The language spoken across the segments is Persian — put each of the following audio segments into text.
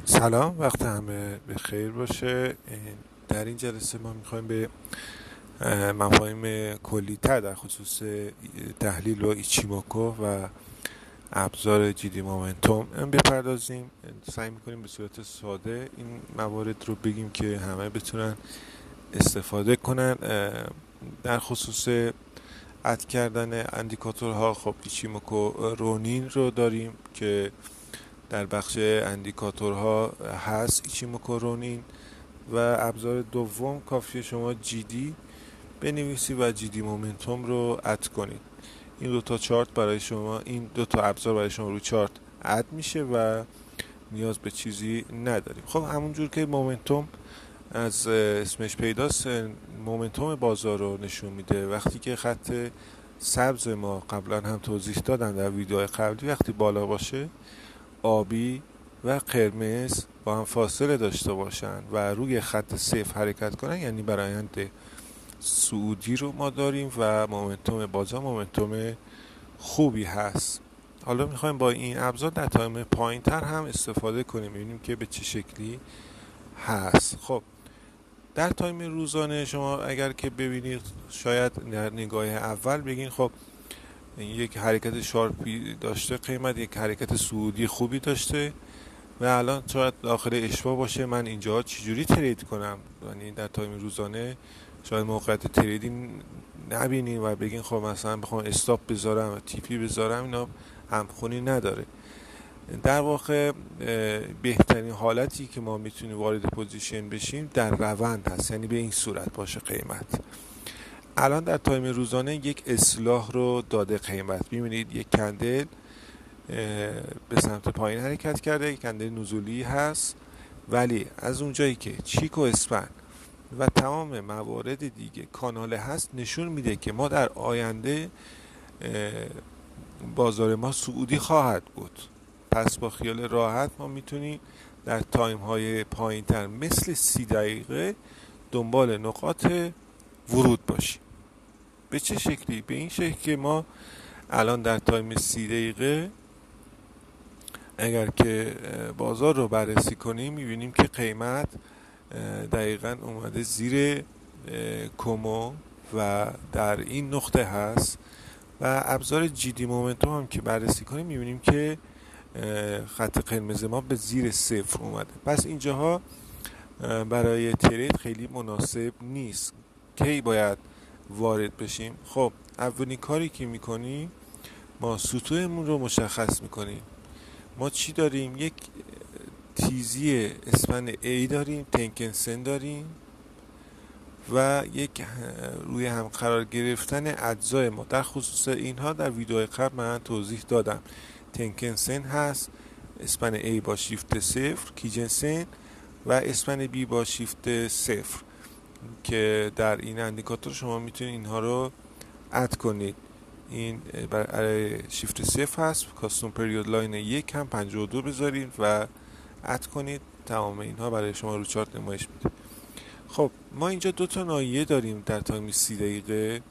سلام، وقت همه به خیر باشه. در این جلسه ما میخوایم به مفاهیم کلی‌تر در خصوص تحلیل و ایچیموکو و ابزار جیدی مومنتوم بپردازیم. سعی میکنیم به صورت ساده این موارد رو بگیم که همه بتونن استفاده کنن. در خصوص اد کردن اندیکاتورها، خب ایچیموکو رونین رو داریم که در بخش اندیکاتورها هست ایچیموکو رونین. و ابزار دوم کافیه شما جی بنویسی و جی مومنتوم رو اد کنید. این دو تا چارت برای شما، این دو تا ابزار برای شما روی چارت اد میشه و نیاز به چیزی نداریم. خب همونجور که مومنتوم از اسمش پیداست، مومنتوم بازار رو نشون میده. وقتی که خط سبز ما قبلا هم توضیح دادم در ویدیوهای قبلی، وقتی بالا باشه آبی و قرمز با هم فاصله داشته باشن و روی خط صفر حرکت کنن، یعنی برآیند صعودی رو ما داریم و مومنتوم بازار مومنتوم خوبی هست. حالا میخوایم با این ابزار در تایم پایین تر هم استفاده کنیم، ببینیم که به چه شکلی هست. خب در تایم روزانه شما اگر که ببینید، شاید در نگاه اول بگین خب یک حرکت شارپی داشته قیمت، یک حرکت صعودی خوبی داشته و الان شاید داخل اشباع باشه، من اینجا چجوری ترید کنم؟ یعنی در تایم روزانه شاید موقعیت تریدینگ نبینیم و بگین خب مثلا بخوام استاپ بذارم و تیپی بذارم، اینا همخونی نداره. در واقع بهترین حالتی که ما میتونیم وارد پوزیشن بشیم در روند هست، یعنی به این صورت باشه قیمت. الان در تایم روزانه یک اصلاح رو داده قیمت، میبینید یک کندل به سمت پایین حرکت کرده، یک کندل نزولی هست، ولی از اونجایی که چیک و اسپن و تمام موارد دیگه کانال هست، نشون میده که ما در آینده بازار ما صعودی خواهد بود. پس با خیال راحت ما میتونیم در تایم های پایین تر مثل 30 دقیقه دنبال نقاط ورود باشیم. به چه شکلی؟ به این شکل که ما الان در تایم 30 دقیقه اگر که بازار رو بررسی کنیم، میبینیم که قیمت دقیقاً اومده زیر کومو و در این نقطه هست و ابزار جی مومنتوم هم که بررسی کنیم میبینیم که خط قرمز ما به زیر صفر اومده. پس اینجاها برای ترید خیلی مناسب نیست. کی باید وارد بشیم؟ خب اولین کاری که میکنیم، ما سطوحمون رو مشخص میکنیم. ما چی داریم؟ یک تیزی اسپن A داریم، تنکنسن داریم و یک روی هم قرار گرفتن اجزای ما. در خصوص اینها در ویدیوهای قبل من توضیح دادم. تنکنسن هست، اسپن A با شیفت 0 کیجنسن و اسپن B با شیفت 0 که در این اندیکاتور شما میتونید اینها رو اد کنید. این برای شیفت 0 هست، کاستوم پریود لاین 1 هم 52 بذارید و اد کنید. تمام اینها برای شما رو چارت نمایش میده. خب ما اینجا دو تا ناحیه داریم در تایم 30 دقیقه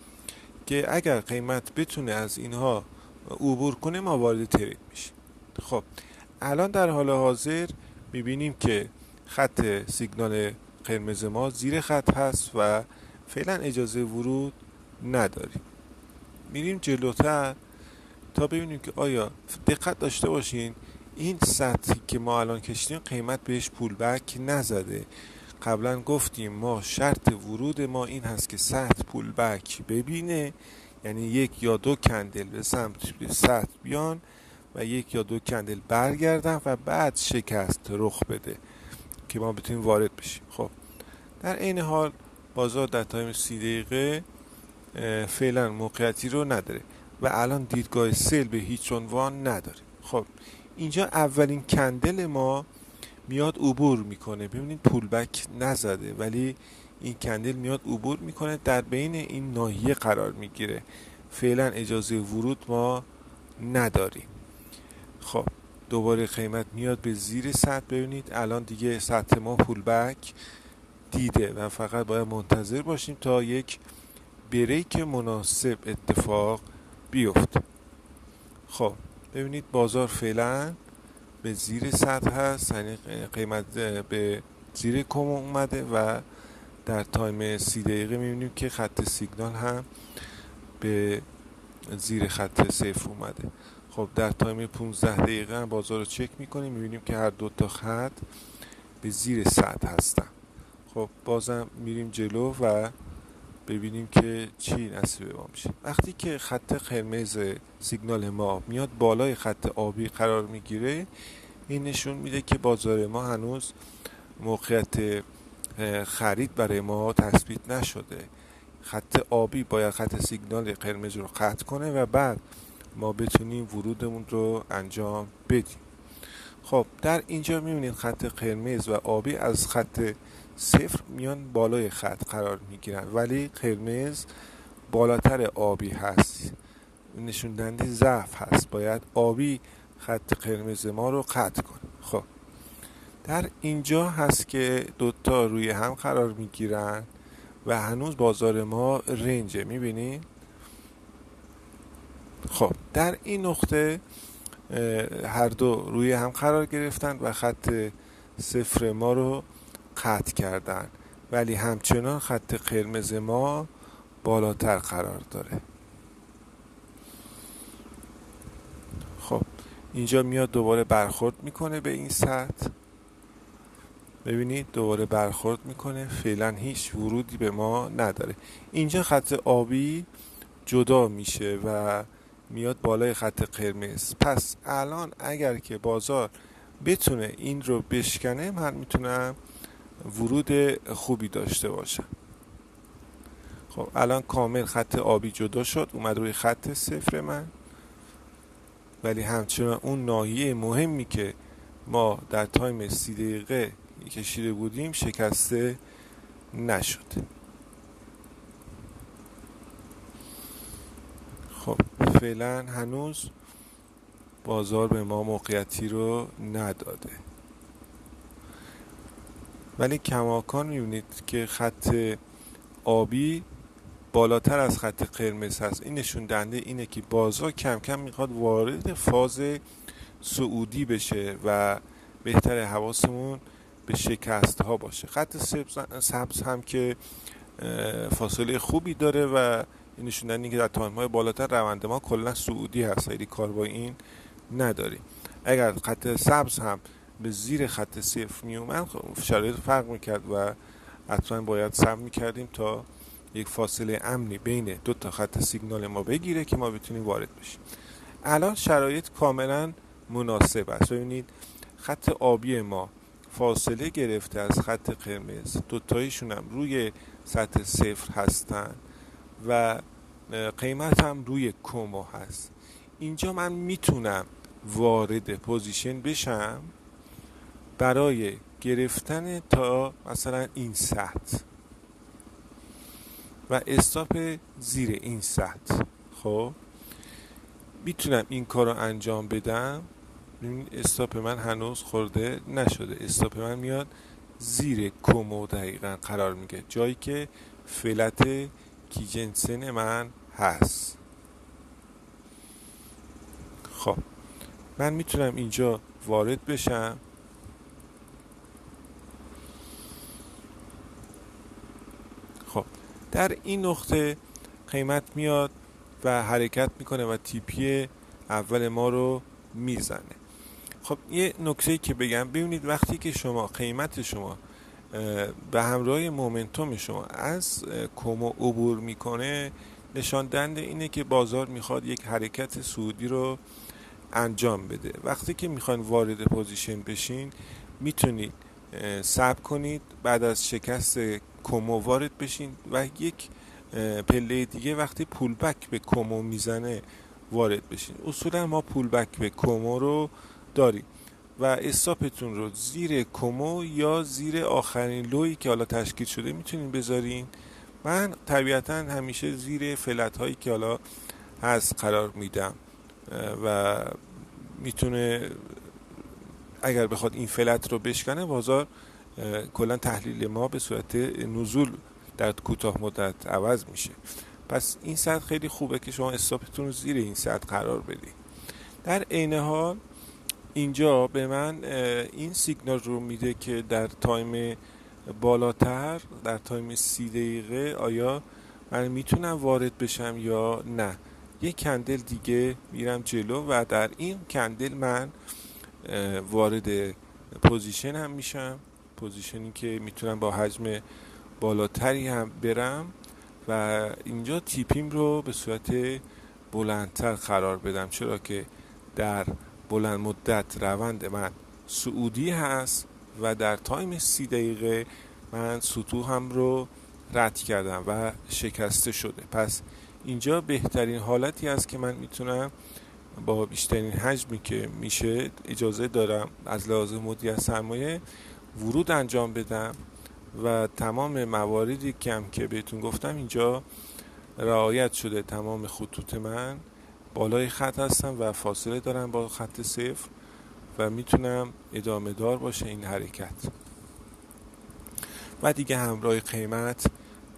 که اگر قیمت بتونه از اینها عبور کنه ما وارد ترید میشیم. خب الان در حال حاضر میبینیم که خط سیگنال قرمز ما زیر خط هست و فعلا اجازه ورود نداریم. میریم جلوتر تا ببینیم که آیا، دقت داشته باشین این سطحی که ما الان کشیدیم قیمت بهش پول بک نزده. قبلا گفتیم ما شرط ورود ما این هست که سطح پول بک ببینه، یعنی یک یا دو کندل به سمت سطح بیان و یک یا دو کندل برگردن و بعد شکست رخ بده که ما بتونیم وارد بشیم. خب در این حال بازار در تایم 30 دقیقه فعلا موقعیتی رو نداره و الان دیدگاه سیل به هیچ عنوان نداره. خب اینجا اولین کندل ما میاد عبور میکنه، ببینید پول بک نزده ولی این کندل میاد عبور میکنه، در بین این ناحیه قرار میگیره. فعلا اجازه ورود ما نداریم. خب دوباره قیمت میاد به زیر سطح، ببینید الان دیگه سطح ما پول بک دیده و فقط باید منتظر باشیم تا یک بریک مناسب اتفاق بیفته. خب ببینید بازار فعلا به زیر سطح هست، یعنی قیمت به زیر کم اومده و در تایم 30 دقیقه میبینیم که خط سیگنال هم به زیر خط صفر اومده. خب در تایم 15 دقیقه هم بازار رو چک میکنیم، میبینیم که هر دو تا خط به زیر سطح هستن. خب بازم میریم جلو و ببینیم که چی نصیب ما میشه. وقتی که خط قرمز سیگنال ما میاد بالای خط آبی قرار میگیره، این نشون میده که بازار ما هنوز موقعیت خرید برای ما تثبیت نشده. خط آبی باید خط سیگنال قرمز رو قطع کنه و بعد ما بتونیم ورودمون رو انجام بدیم. خب در اینجا میبینید خط قرمز و آبی از خط صفر میان بالای خط قرار میگیرن، ولی قرمز بالاتر آبی هست، نشون دهنده ضعف هست. باید آبی خط قرمز ما رو قطع کنه. خب در اینجا هست که دوتا روی هم قرار میگیرن و هنوز بازار ما رنجه، میبینید. خب در این نقطه هر دو روی هم قرار گرفتن و خط صفر ما رو قطع کردن، ولی همچنان خط قرمز ما بالاتر قرار داره. خب اینجا میاد دوباره برخورد میکنه به این سطح، ببینید دوباره برخورد میکنه، فعلا هیچ ورودی به ما نداره. اینجا خط آبی جدا میشه و میاد بالای خط قرمز. پس الان اگر که بازار بتونه این رو بشکنه، من میتونم ورود خوبی داشته باشم. خب الان کامل خط آبی جدا شد، اومد روی خط صفر من، ولی همچنان اون ناحیه مهمی که ما در تایم 30 دقیقه کشیده بودیم شکسته نشد. خب فعلا هنوز بازار به ما موقعیتی رو نداده، ولی کماکان میبینید که خط آبی بالاتر از خط قرمز هست. این نشون دهنده اینه که بازار کم کم میخواد وارد فاز صعودی بشه و بهتره حواسمون به شکست ها باشه. خط سبز هم که فاصله خوبی داره و این نشون دهنده که در تایم های بالاتر روند ما کلا صعودی هست، خیلی کار با این نداریم. اگر خط سبز هم به زیر خط صفر می اومد شرایط فرق میکرد و حتما باید صبر میکردیم تا یک فاصله امنی بین دو تا خط سیگنال ما بگیره که ما بتونیم وارد بشیم. الان شرایط کاملا مناسب است. ببینید خط آبی ما فاصله گرفته از خط قرمز، دوتایشون هم روی سطح صفر هستن و قیمت هم روی کومو هست. اینجا من میتونم وارد پوزیشن بشم برای گرفتن تا مثلا این سطح و استاپ زیر این سطح. خب میتونم این کار رو انجام بدم. استاپ من هنوز خورده نشده، استاپ من میاد زیر کومو دقیقا قرار میگه، جایی که فلت کیجنسن من هست. خب من میتونم اینجا وارد بشم. خب در این نقطه قیمت میاد و حرکت میکنه و تیپی اول ما رو میزنه. خب یه نکته که بگم، ببینید وقتی که شما قیمت شما به همراه مومنتوم شما از کومو عبور میکنه، نشان دهنده اینه که بازار میخواد یک حرکت صعودی رو انجام بده. وقتی که میخواین وارد پوزیشن بشین میتونید صبر کنید، بعد از شکست کومو وارد بشین و یک پله دیگه وقتی پول بک به کومو میزنه وارد بشین. اصولا ما پول بک به کومو رو داریم و استاپتون رو زیر کومو یا زیر آخرین لویی که حالا تشکیل شده میتونین بذارین. من طبیعتا همیشه زیر فلت هایی که حالا هست قرار میدم و میتونه اگر بخواد این فلت رو بشکنه بازار کلا تحلیل ما به صورت نزول در کوتاه مدت عوض میشه. پس این سطح خیلی خوبه که شما استاپتون رو زیر این سطح قرار بدید. در عین حال اینجا به من این سیگنال رو میده که در تایم بالاتر، در تایم 30 دقیقه آیا من میتونم وارد بشم یا نه. یک کندل دیگه میرم جلو و در این کندل من وارد پوزیشن هم میشم، پوزیشنی که میتونم با حجم بالاتری هم برم و اینجا تیپیم رو به صورت بلندتر قرار بدم، چرا که در بلند مدت روند من صعودی هست و در تایم 30 دقیقه من سطوحم رو رد کردم و شکسته شده. پس اینجا بهترین حالتی است که من میتونم با بیشترین حجمی که میشه اجازه دارم از لحاظ مدیریت سرمایه ورود انجام بدم و تمام مواردی که بهتون گفتم اینجا رعایت شده. تمام خطوط من بالای خط هستن و فاصله دارم با خط صفر و میتونم ادامه دار باشه این حرکت و دیگه همراه قیمت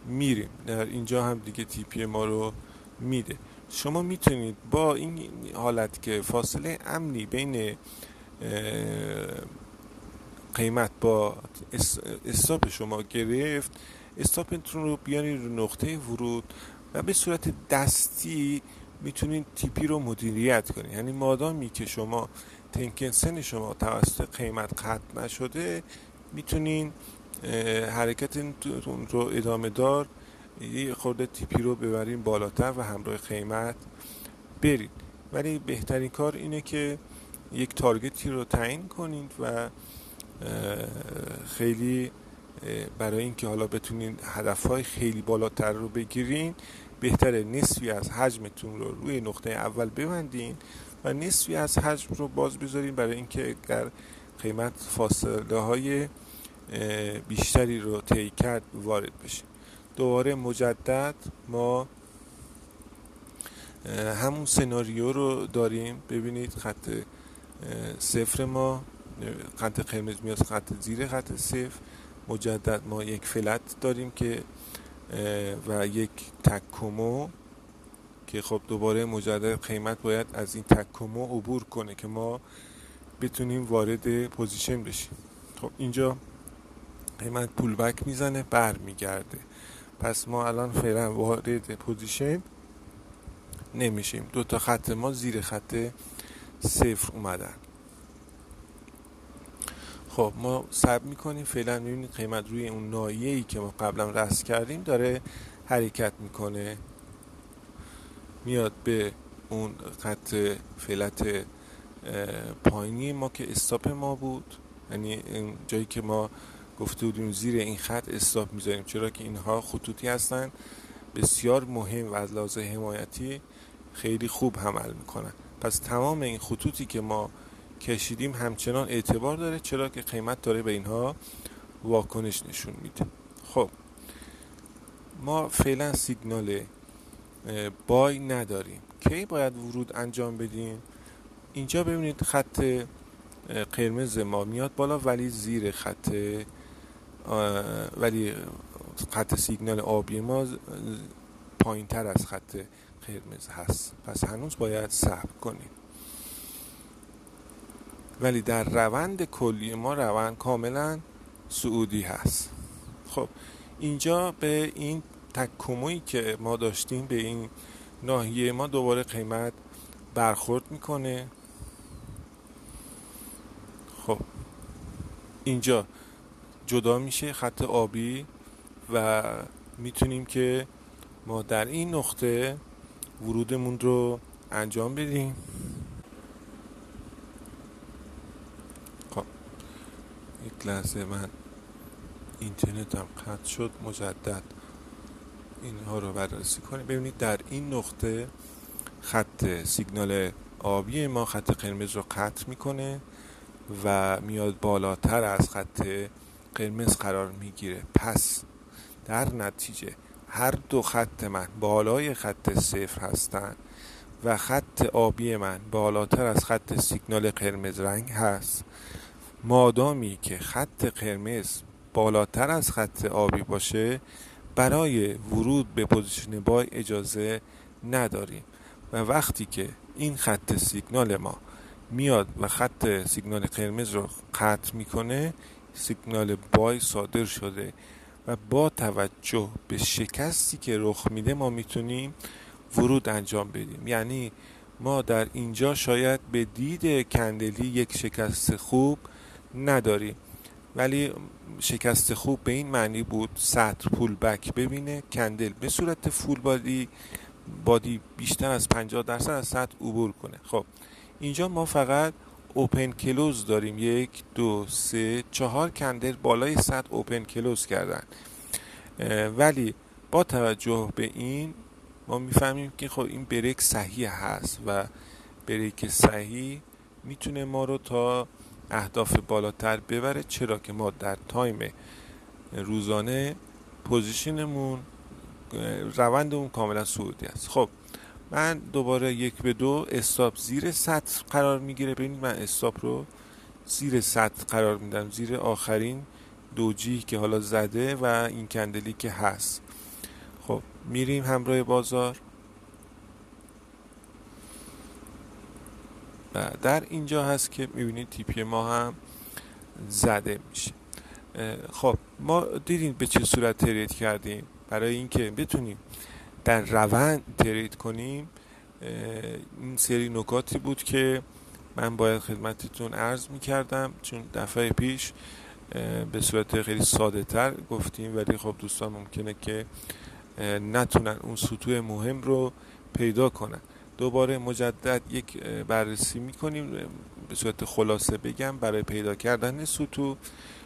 میریم. در اینجا هم دیگه تیپی ما رو میده. شما میتونید با این حالت که فاصله امنی بین قیمت با استاپ شما گرفت، استاپتون رو بیارید رو نقطه ورود و به صورت دستی میتونید تیپی رو مدیریت کنید. یعنی مادامی که شما تنکنسن شما توسط قیمت قطع نشده، میتونین حرکتتون رو ادامه دار یه خورده تیپی رو ببرین بالاتر و همراه قیمت برید. ولی بهترین کار اینه که یک تارگتی رو تعیین کنید و خیلی برای اینکه حالا بتونین هدفهای خیلی بالاتر رو بگیرین، بهتره نصفی از حجمتون رو روی نقطه اول ببندین و نصفی از حجم رو باز بذارین برای اینکه اگر قیمت فاصله های بیشتری رو طی کرد وارد بشه. دوباره مجدد ما همون سناریو رو داریم. ببینید خط صفر ما، خط قرمز میاد خط زیر خط صفر. مجدد ما یک فلت داریم که و یک تکومو که خب دوباره مجدد قیمت باید از این تکومو عبور کنه که ما بتونیم وارد پوزیشن بشیم. خب اینجا قیمت پول بک میزنه، بر میگرده. پس ما الان فعلا وارد پوزیشن نمیشیم. دو تا خط ما زیر خط صفر اومدن. خب ما صبر میکنیم. فعلا میبینید قیمت روی اون ناحیه‌ای که ما قبلا رسم کردیم داره حرکت میکنه، میاد به اون خط فلت پایینی ما که استاپ ما بود. یعنی این جایی که ما گفته بودیم زیر این خط استاپ میذاریم، چرا که اینها خطوطی هستن بسیار مهم و از لحاظ حمایتی خیلی خوب عمل میکنن. پس تمام این خطوطی که ما کشیدیم همچنان اعتبار داره، چرا که قیمت داره به اینها واکنش نشون میده. خب ما فعلا سیگنال بای نداریم. کی باید ورود انجام بدیم؟ اینجا ببینید خط قرمز ما میاد بالا ولی زیر خط سیگنال آبی ما پایین تر از خط قرمز هست. پس هنوز باید صبر کنیم. ولی در روند کلی ما روند کاملا صعودی هست. خب اینجا به این تکومویی که ما داشتیم، به این ناحیه ما دوباره قیمت برخورد میکنه. خب اینجا جدا میشه خط آبی و میتونیم که ما در این نقطه ورودمون رو انجام بدیم. خب یک لحظه من اینترنتم قطع شد، مجدد اینها رو بررسی کنیم. ببینید در این نقطه خط سیگنال آبی ما خط قرمز رو قطع میکنه و میاد بالاتر از خط قرمز قرار میگیره. پس در نتیجه هر دو خط من بالای خط صفر هستن و خط آبی من بالاتر از خط سیگنال قرمز رنگ هست. مادامی که خط قرمز بالاتر از خط آبی باشه، برای ورود به پوزیشن بای اجازه نداریم و وقتی که این خط سیگنال ما میاد و خط سیگنال قرمز رو قطع میکنه، سیگنال بای صادر شده و با توجه به شکستی که رخ میده ما میتونیم ورود انجام بدیم. یعنی ما در اینجا شاید به دید کندلی یک شکست خوب نداریم، ولی شکست خوب به این معنی بود سطر پول بک ببینه، کندل به صورت فول بادی بیشتر از 50% از سطح عبور کنه. خب اینجا ما فقط اوپن کلوز داریم، 1 2 3 4 کندل بالای سطح اوپن کلوز کردن، ولی با توجه به این ما میفهمیم که خب این بریک صحیح هست و بریک صحیح میتونه ما رو تا اهداف بالاتر ببره. چرا که ما در تایم روزانه پوزیشنمون، روندمون کاملا صعودی است. خب من دوباره 1 به 2 استاپ زیر سطح قرار میگیره. ببینید من استاپ رو زیر سطح قرار میدم، زیر آخرین دوجی که حالا زده و این کندلی که هست. خب میریم همراه بازار و در اینجا هست که میبینید تیپی ما هم زده میشه. خب ما دیدیم به چه صورت ترید کردیم. برای اینکه بتونیم در روند ترید کنیم، این سری نکاتی بود که من باید خدمتتون عرض میکردم، چون دفعه پیش به صورت خیلی ساده تر گفتیم، ولی خب دوستان ممکنه که نتونن اون سطوح مهم رو پیدا کنن. دوباره مجدد یک بررسی میکنیم. به صورت خلاصه بگم، برای پیدا کردن سطوح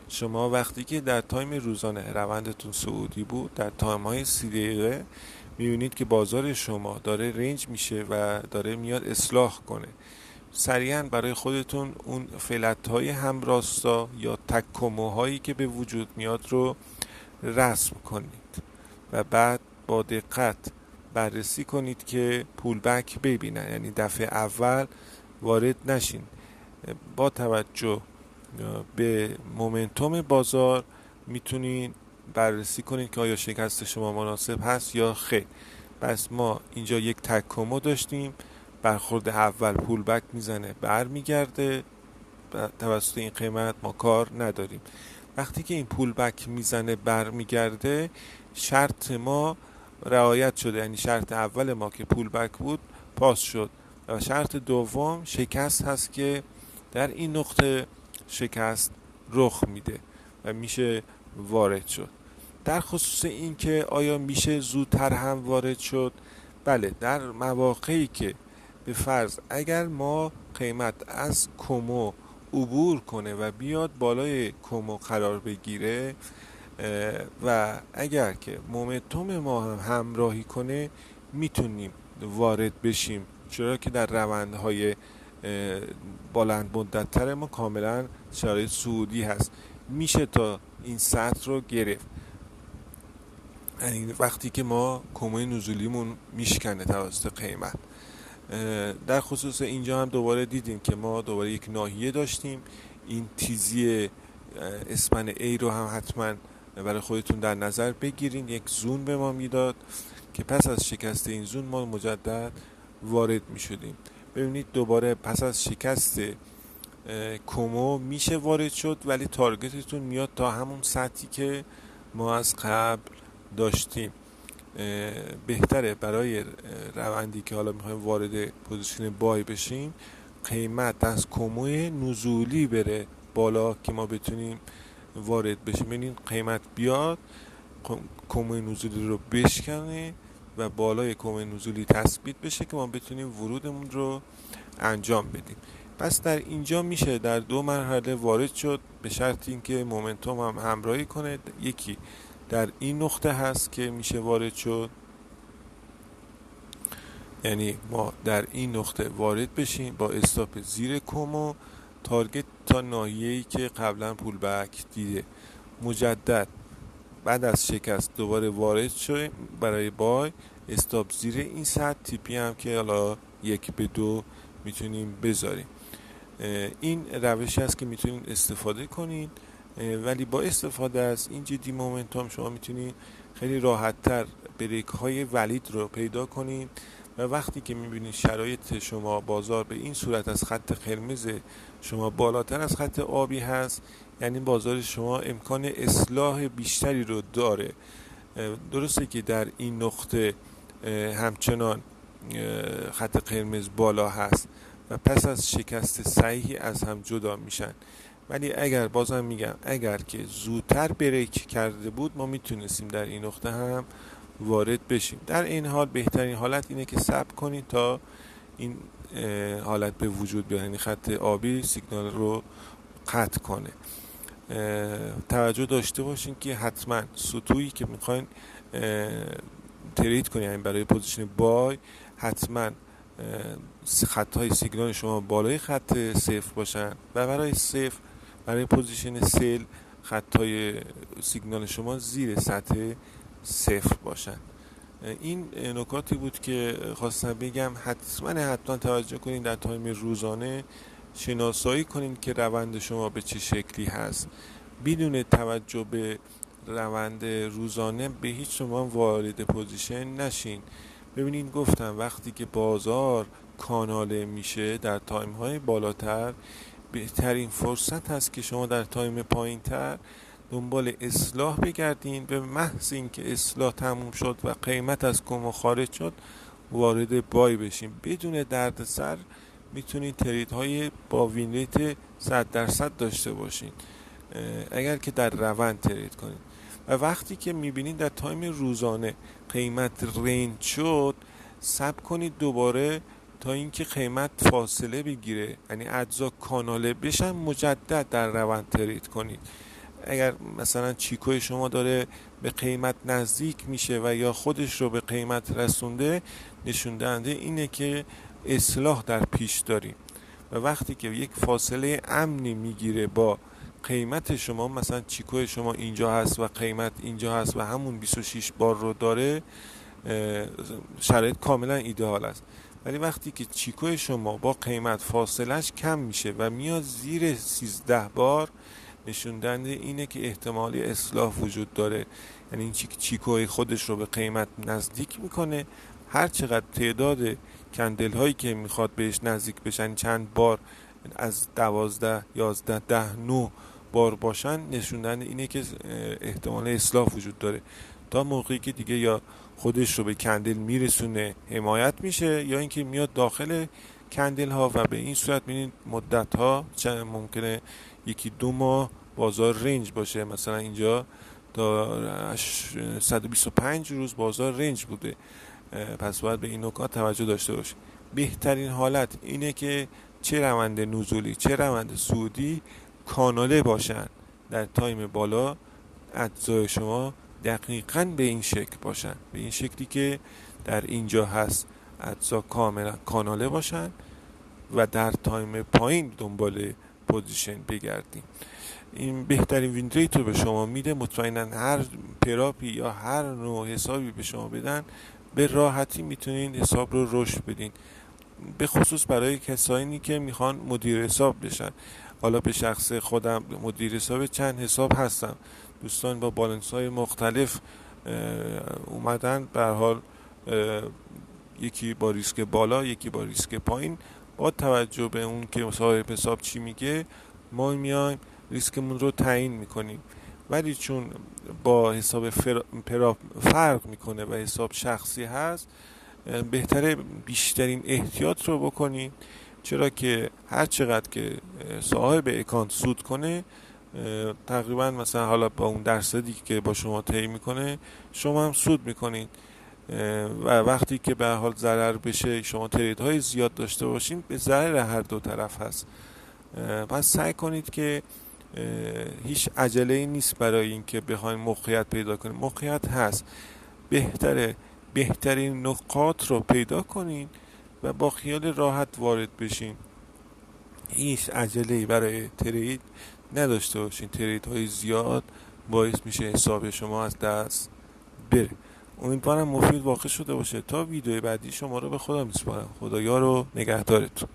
شما وقتی که در تایم روزانه روندتون صعودی بود، در تایم های 30 دقیقه میبینید که بازار شما داره رنج میشه و داره میاد اصلاح کنه، سریعا برای خودتون اون فلت های همراستا یا تکموهایی که به وجود میاد رو رسم کنید و بعد با دقت بررسی کنید که پول بک ببینن، یعنی دفعه اول وارد نشین. با توجه به مومنتوم بازار میتونین بررسی کنید که آیا شکست شما مناسب هست یا خیر. پس ما اینجا یک تکمو داشتیم، برخورد اول پول بک میزنه برمیگرده، توسط این قیمت ما کار نداریم. وقتی که این پول بک میزنه برمیگرده، شرط ما رعایت شده، یعنی شرط اول ما که پول بک بود پاس شد و شرط دوم شکست هست که در این نقطه شکست رخ میده و میشه وارد شد. در خصوص این که آیا میشه زودتر هم وارد شد، بله، در مواقعی که به فرض اگر ما قیمت از کمو عبور کنه و بیاد بالای کمو قرار بگیره و اگر که مومنتوم ما هم همراهی کنه میتونیم وارد بشیم، چرا که در روندهای بلند مدت‌تر ما کاملا شرایط صعودی هست، میشه تا این سطح رو گرفت. یعنی وقتی که ما کموی نزولیمون میشکنه توسط قیمت. در خصوص اینجا هم دوباره دیدیم که ما دوباره یک ناحیه داشتیم. این تیزی اسپن ای رو هم حتما برای خودتون در نظر بگیرین. یک زون به ما میداد که پس از شکست این زون ما مجدد وارد میشدیم. ببینید دوباره پس از شکست کمو میشه وارد شد، ولی تارگتتون میاد تا همون سطحی که ما از قبل داشتیم. بهتره برای روندی که حالا میخوایم وارد پوزیشن بای بشیم، قیمت از کموی نزولی بره بالا که ما بتونیم وارد بشیم. ببینید قیمت بیاد کموی نزولی رو بشکنه و بالای کموی نزولی تثبیت بشه که ما بتونیم ورودمون رو انجام بدیم. پس در اینجا میشه در 2 مرحله وارد شد، به شرط اینکه مومنتوم هم همراهی کنه. یکی در این نقطه هست که میشه وارد شد، یعنی ما در این نقطه وارد بشیم با استاپ زیر کمو، تارگت تا ناحیه‌ای که قبلا پول بک دیده. مجدد بعد از شکست دوباره وارد شد برای بای، استاپ زیر این سطح، تیپی هم که حالا 1 به 2 میتونیم بذاریم. این روشی است که میتونید استفاده کنید، ولی با استفاده از این جدی مومنتوم شما میتونید خیلی راحت تر بریک های ولید رو پیدا کنید و وقتی که میبینید شرایط شما بازار به این صورت از خط قرمز شما بالاتر از خط آبی هست، یعنی بازار شما امکان اصلاح بیشتری رو داره. درسته که در این نقطه همچنان خط قرمز بالا هست و پس از شکست صحیحی از هم جدا میشن، ولی اگر بازم میگم اگر که زودتر بریک کرده بود ما میتونستیم در این نقطه هم وارد بشیم. در این حال بهترین حالت اینه که صبر کنید تا این حالت به وجود بیاد، یعنی خط آبی سیگنال رو قطع کنه. توجه داشته باشین که حتما سطوحی که میخواین ترید کنید، یعنی برای پوزیشن بای حتما خطهای سیگنال شما بالای خط صفر باشن و برای پوزیشن سل خطهای سیگنال شما زیر سطح صفر باشن. این نکاتی بود که خواستم بگم. حتما توجه کنید در تایم روزانه شناسایی کنید که روند شما به چه شکلی هست. بدون توجه به روند روزانه به هیچ شما وارد پوزیشن نشین. ببینید گفتم وقتی که بازار کاناله میشه در تایم های بالاتر، بهترین فرصت هست که شما در تایم پایین تر دنبال اصلاح بگردین. به محض اینکه اصلاح تموم شد و قیمت از کم خارج شد وارد بای بشین. بدون دردسر میتونید ترید های با وین ریت 100% داشته باشین اگر که در روند ترید کنید. و وقتی که میبینید در تایم روزانه قیمت رنج شد، صبر کنید دوباره تا اینکه قیمت فاصله بگیره، یعنی اجزا کاناله بشن، مجدد در روند ترید کنید. اگر مثلا چیکوی شما داره به قیمت نزدیک میشه و یا خودش رو به قیمت رسونده، نشون دهنده اینه که اصلاح در پیش داریم. و وقتی که یک فاصله امنی میگیره با قیمت شما، مثلا چیکوی شما اینجا هست و قیمت اینجا هست و همون 26 بار رو داره، شرایط کاملا ایدئال است. ولی وقتی که چیکوی شما با قیمت فاصلش کم میشه و میاد زیر 13 بار، نشون دهنده اینه که احتمالی اصلاح وجود داره. یعنی این چیکوی خودش رو به قیمت نزدیک میکنه. هر چقدر تعداد کندل هایی که میخواد بهش نزدیک بشن چند بار از 12 11 10 9 بار باشن، نشون دهنده اینه که احتمال اصلاح وجود داره. تا موقعی که دیگه یا خودش رو به کندل میرسونه حمایت میشه، یا اینکه میاد داخل کندل ها و به این صورت ببینید مدت ها ممکنه 1-2 ماه بازار رنج باشه. مثلا اینجا تا 125 روز بازار رنج بوده. پس باید به این نکات توجه داشته باشید. بهترین حالت اینه که چه روند نزولی چه روند صعودی کاناله باشن. در تایم بالا اجزای شما دقیقاً به این شکل باشن، به این شکلی که در اینجا هست اجزا کاملا کاناله باشن و در تایم پایین دنبال پوزیشن بگردیم. این بهترین وین ریت رو به شما میده. مطمئنا هر پراپی یا هر نوع حسابی به شما بدن به راحتی میتونین حساب رو رشد بدین، به خصوص برای کسانی که میخوان مدیر حساب بشن. حالا به شخص خودم مدیر حساب چند حساب هستم، دوستان با بالانس های مختلف اومدن، به هر حال یکی با ریسک بالا یکی با ریسک پایین. با توجه به اون که صاحب حساب چی میگه ما میایم ریسکمون رو تعیین میکنیم. ولی چون با حساب پراپ فرق میکنه و حساب شخصی هست، بهتره بیشترین احتیاط رو بکنید، چرا که هر چقدر که صاحب اکانت سود کنه تقریبا مثلا حالا با اون درصدی که با شما طی میکنه شما هم سود میکنید و وقتی که به حال ضرر بشه شما تریدهای زیاد داشته باشین به ضرر هر دو طرف هست. پس سعی کنید که هیچ عجله‌ای نیست برای اینکه بخواید موقعیت پیدا کنید. موقعیت هست، بهترین نقاط رو پیدا کنید و با خیال راحت وارد بشین. هیچ عجله‌ای برای ترید نداشته باشین. تریدهای زیاد باعث میشه حساب شما از دست بره. امیدوارم مفید واقع شده باشه. تا ویدیو بعدی شما رو به خدا میسپارم. خدایا رو نگهدارتون.